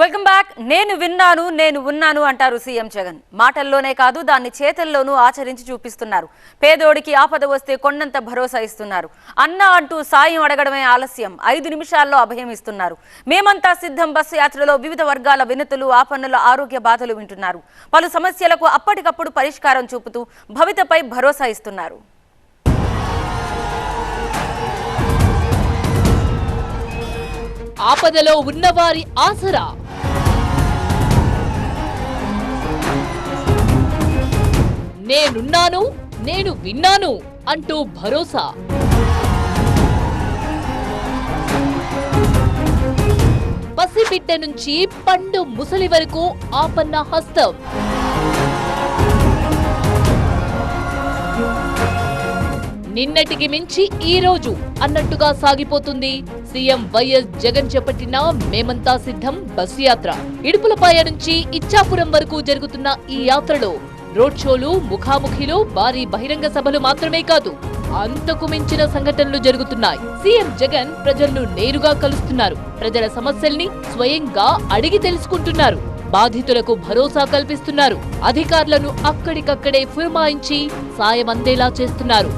Welcome back. నేను ఉన్నాను అంటారు సీఎం జగన్. మాటల్లోనే కాదు దాన్ని చేతల్లోనూ ఆచరించి చూపిస్తున్నారు. పేదోడికి ఆపద వస్తే కొండంత భరోసా ఇస్తున్నారు. అన్న అంటూ సాయం అడగడమే ఆలస్యం, 5 నిమిషాల్లో అభయం ఇస్తున్నారు. మేమంతా సిద్ధం బస్సు యాత్రలో వివిధ వర్గాల వినతులు, ఆపన్నుల ఆరోగ్య బాధలు వింటున్నారు. పలు సమస్యలకు అప్పటికప్పుడు పరిష్కారం చూపుతూ భవితపై భరోసా ఇస్తున్నారు. ఆపదలో ఉన్నవారి ఆసరా, నేను విన్నాను అంటూ భరోసా. పసిబిడ్డ నుంచి పండు ముసలి వరకు ఆపన్న హస్తం. నిన్నటికి మించి ఈ రోజు అన్నట్టుగా సాగిపోతుంది సీఎం వైఎస్ జగన్ చేపట్టిన మేమంతా సిద్ధం బస్సు యాత్ర. ఇడుపులపాయ నుంచి ఇచ్చాపురం వరకు జరుగుతున్న ఈ యాత్రలో రోడ్ షోలు, ముఖాముఖిలు, భారీ బహిరంగ సభలు మాత్రమే కాదు, అంతకు మించిన సంఘటనలు జరుగుతున్నాయి. సీఎం జగన్ ప్రజలను నేరుగా కలుస్తున్నారు. ప్రజల సమస్యల్ని స్వయంగా అడిగి తెలుసుకుంటున్నారు. బాధితులకు భరోసా కల్పిస్తున్నారు. అధికారులను అక్కడికక్కడే పురమాయించి సాయం అందేలా చేస్తున్నారు.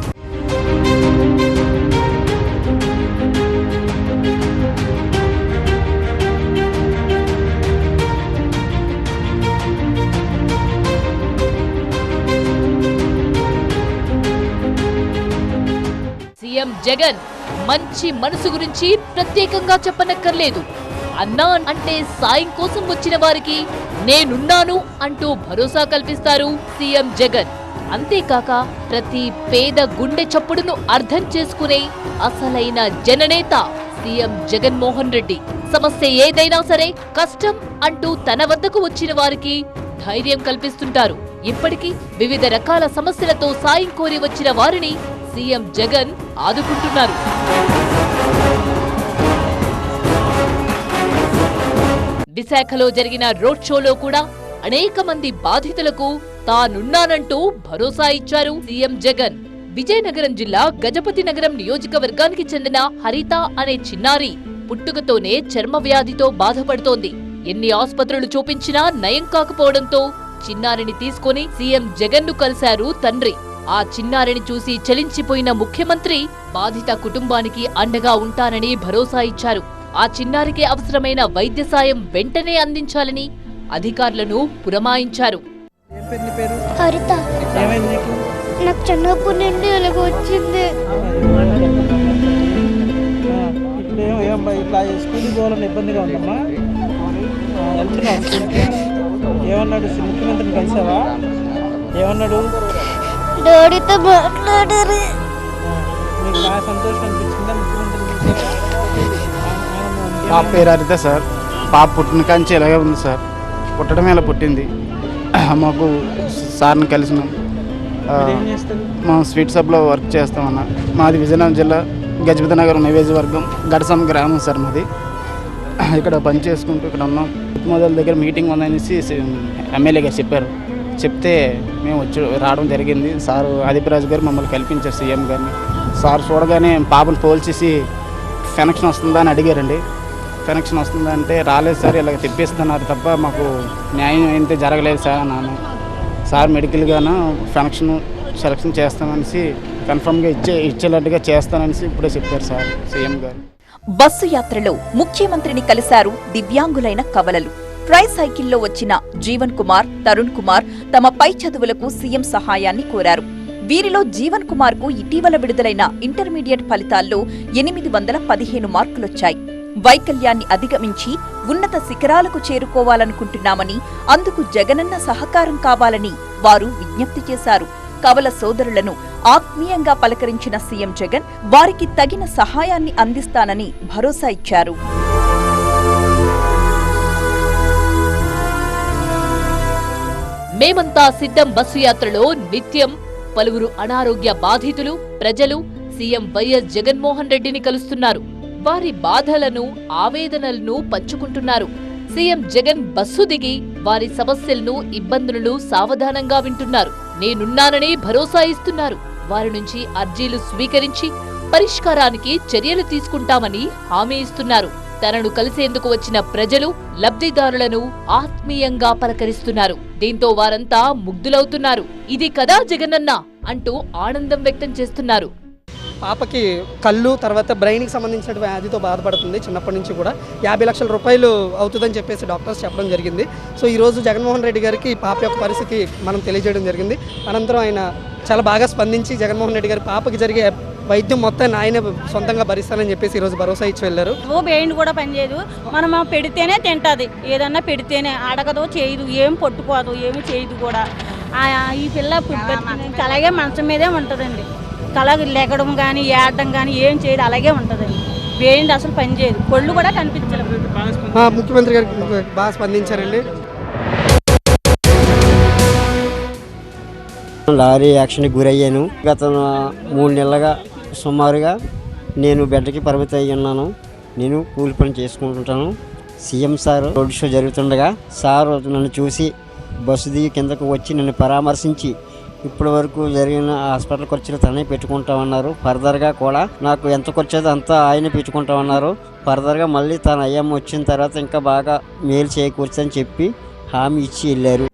సీఎం జగన్ మంచి మనసు గురించి ప్రత్యేకంగా చెప్పనక్కర్లేదు. అన్నా అంటే సాయం కోసం వచ్చిన వారికి నేనున్నాను అంటూ భరోసా కల్పిస్తారు సీఎం జగన్. అంతేకాక ప్రతి పేద గుండె చప్పుడును అర్థం చేసుకునే అసలైన జననేత సీఎం జగన్మోహన్ రెడ్డి. సమస్య ఏదైనా సరే కష్టం అంటూ తన వద్దకు వచ్చిన వారికి ధైర్యం కల్పిస్తుంటారు. ఇప్పటికీ వివిధ రకాల సమస్యలతో సాయం కోరి వచ్చిన వారిని సీఎం జగన్ ఆదుకుంటున్నారు. విశాఖలో జరిగిన రోడ్ షోలో కూడా అనేక మంది బాధితులకు తానున్నానంటూ భరోసా ఇచ్చారు సీఎం జగన్. విజయనగరం జిల్లా గజపతి నగరం నియోజకవర్గానికి చెందిన హరిత అనే చిన్నారి పుట్టుకతోనే చర్మ వ్యాధితో బాధపడుతోంది. ఎన్ని ఆసుపత్రులు చూపించినా నయం కాకపోవడంతో చిన్నారిని తీసుకుని సీఎం జగన్ ను కలిశారు తండ్రి. ఆ చిన్నారిని చూసి చలించిపోయిన ముఖ్యమంత్రి బాధిత కుటుంబానికి అండగా ఉంటానని భరోసా ఇచ్చారు. ఆ చిన్నారికి అవసరమైన వైద్య సాయం వెంటనే అందించాలని అధికారులను పురమాయించారు. డాడీతో మాట్లాడారు. మా పేరు హరిత సార్. పాప పుట్టిన కాంచి ఇలాగే ఉంది సార్. పుట్టడం ఇలా పుట్టింది. మాకు సార్ని కలిసినాం. మా స్వీట్ షాప్లో వర్క్ చేస్తామన్నా. మాది విజయనగరం జిల్లా గజపతి నగరం నియోజకవర్గం గడసం గ్రామం సార్ మాది. ఇక్కడ పని చేసుకుంటూ ఇక్కడ ఉన్నాం. మొదల దగ్గర మీటింగ్ ఉందనేసి ఎమ్మెల్యే గారు చెప్పారు. చెప్తే మేము రావడం జరిగింది. సార్ ఆదిపురాజు గారు మమ్మల్ని కల్పించారు సీఎం గారిని. సార్ చూడగానే పాపను పోల్చేసి కనెక్షన్ వస్తుందా అని అడిగారండి. కనెక్షన్ వస్తుందా అంటే రాలేదు సార్, ఇలాగ తెప్పిస్తున్నారు తప్ప మాకు న్యాయం అయితే జరగలేదు సార్ అన్నాను. సార్ మెడికల్గాను కనెక్షన్ సెలక్షన్ చేస్తామనేసి కన్ఫర్మ్గా ఇచ్చేలాంటిగా చేస్తాననేసి ఇప్పుడే చెప్పారు సార్ సీఎం గారు. బస్సు యాత్రలో ముఖ్యమంత్రిని కలిశారు దివ్యాంగులైన కవలలు. ట్రై సైకిల్లో వచ్చిన జీవన్ కుమార్, తరుణ్ కుమార్ తమ పై చదువులకు సీఎం సహాయాన్ని కోరారు. వీరిలో జీవన్ కుమార్ కు ఇటీవల విడుదలైన ఇంటర్మీడియట్ ఫలితాల్లో 815 మార్కులొచ్చాయి. వైకల్యాన్ని అధిగమించి ఉన్నత శిఖరాలకు చేరుకోవాలనుకుంటున్నామని, అందుకు జగనన్న సహకారం కావాలని వారు విజ్ఞప్తి చేశారు. కవల సోదరులను ఆత్మీయంగా పలకరించిన సీఎం జగన్ వారికి తగిన సహాయాన్ని అందిస్తానని భరోసా ఇచ్చారు. మేమంతా సిద్ధం బస్సు యాత్రలో నిత్యం పలువురు అనారోగ్య బాధితులు, ప్రజలు సీఎం వైఎస్ జగన్మోహన్ రెడ్డిని కలుస్తున్నారు. వారి బాధలను, ఆవేదనలను పంచుకుంటున్నారు. సీఎం జగన్ బస్సు దిగి వారి సమస్యలను, ఇబ్బందులను సావధానంగా వింటున్నారు. నేనున్నానని భరోసా ఇస్తున్నారు. వారి నుంచి అర్జీలు స్వీకరించి పరిష్కారానికి చర్యలు తీసుకుంటామని హామీ ఇస్తున్నారు. తనను కలిసేందుకు వచ్చిన ప్రజలు లబ్ధిదారులను ఆత్మీయంగా పలకరిస్తున్నారు. దీంతో వారంతా ముగ్ధులవుతున్నారు. ఇది కదా జగనన్న అంటూ ఆనందం వ్యక్తం చేస్తున్నారు. పాపకి కళ్ళు తర్వాత బ్రెయిన్కి సంబంధించిన వ్యాధితో బాధపడుతుంది. చిన్నప్పటి నుంచి కూడా 50 లక్షల రూపాయలు అవుతుందని చెప్పేసి డాక్టర్స్ చెప్పడం జరిగింది. సో ఈరోజు జగన్మోహన్ రెడ్డి గారికి పాప యొక్క పరిస్థితి మనం తెలియజేయడం జరిగింది. అనంతరం ఆయన చాలా బాగా స్పందించి జగన్మోహన్ రెడ్డి గారి పాపకి జరిగే వైద్యం మొత్తాన్ని ఆయన సొంతంగా భరిస్తానని చెప్పేసి ఈరోజు భరోసా ఇచ్చి వెళ్ళారు. బ్రెయిన్ కూడా పనిచేయదు, మనం పెడితేనే తింటుంది, ఏదన్నా పెడితేనే అడగదు, చేయదు, ఏం పట్టుకోదు, ఏమి చేయదు కూడా. ఈ పిల్ల అలాగే మంచం మీదే ఉంటుందండి. అలాగే లెగడం కానీ ఏడడం కానీ ఏం చేయదు, అలాగే ఉంటుందండి. బ్రెయిన్ అసలు పనిచేయదు, కొళ్ళు కూడా కనిపించలేదు. ముఖ్యమంత్రి గారికి బాగా స్పందించారండి. లారీ యాక్సిడెంట్కి గురయ్యాను. గత 3 నెలలుగా సుమారుగా నేను బెడ్కి పరిమితం అయ్యి ఉన్నాను. నేను కూలి పని చేసుకుంటుంటాను. సీఎం సార్ రోడ్ షో జరుగుతుండగా సార్ నన్ను చూసి బస్సు దిగి కిందకు వచ్చి నన్ను పరామర్శించి ఇప్పటి వరకు జరిగిన హాస్పిటల్ ఖర్చులు తనే పెట్టుకుంటామన్నారు. ఫర్దర్గా కూడా నాకు ఎంత ఖర్చు అంతా ఆయన పెట్టుకుంటామన్నారు. ఫర్దర్గా మళ్ళీ తన అయ్యమ్మ వచ్చిన తర్వాత ఇంకా బాగా మేలు చేకూర్చని చెప్పి హామీ ఇచ్చి వెళ్ళారు.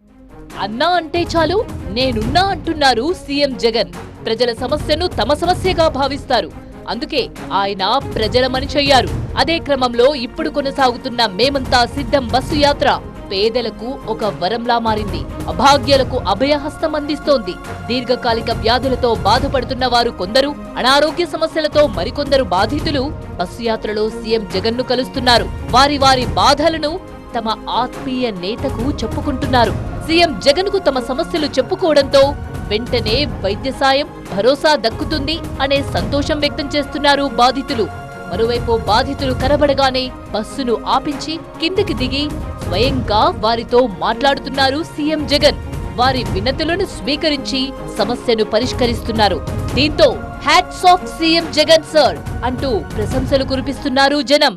అన్నా అంటే చాలు నేనున్నా అంటున్నారు సీఎం జగన్. ప్రజల సమస్యను తమ సమస్యగా భావిస్తారు. అందుకే ఆయన ప్రజల మనిషి అయ్యారు. అదే క్రమంలో ఇప్పుడు కొనసాగుతున్న మేమంతా సిద్ధం బస్సు యాత్ర పేదలకు ఒక వరంలా మారింది. అభాగ్యులకు అభయహస్తం అందిస్తోంది. దీర్ఘకాలిక వ్యాధులతో బాధపడుతున్న వారు కొందరు, అనారోగ్య సమస్యలతో మరికొందరు బాధితులు బస్సు యాత్రలో సీఎం జగన్ను కలుస్తున్నారు. వారి వారి బాధలను తమ ఆత్మీయ నేతకు చెప్పుకుంటున్నారు. సీఎం జగన్ కు తమ సమస్యలు చెప్పుకోవడంతో వెంటనే వైద్య సాయం, భరోసా దక్కుతుంది అనే సంతోషం వ్యక్తం చేస్తున్నారు బాధితులు. మరోవైపు బాధితులు కనబడగానే బస్సును ఆపించి కిందికి దిగి స్వయంగా వారితో మాట్లాడుతున్నారు సీఎం జగన్. వారి వినతులను స్వీకరించి సమస్యను పరిష్కరిస్తున్నారు. దీంతో hats off CM Jagan sir అంటూ ప్రశంసలు కురిపిస్తున్నారు జనం.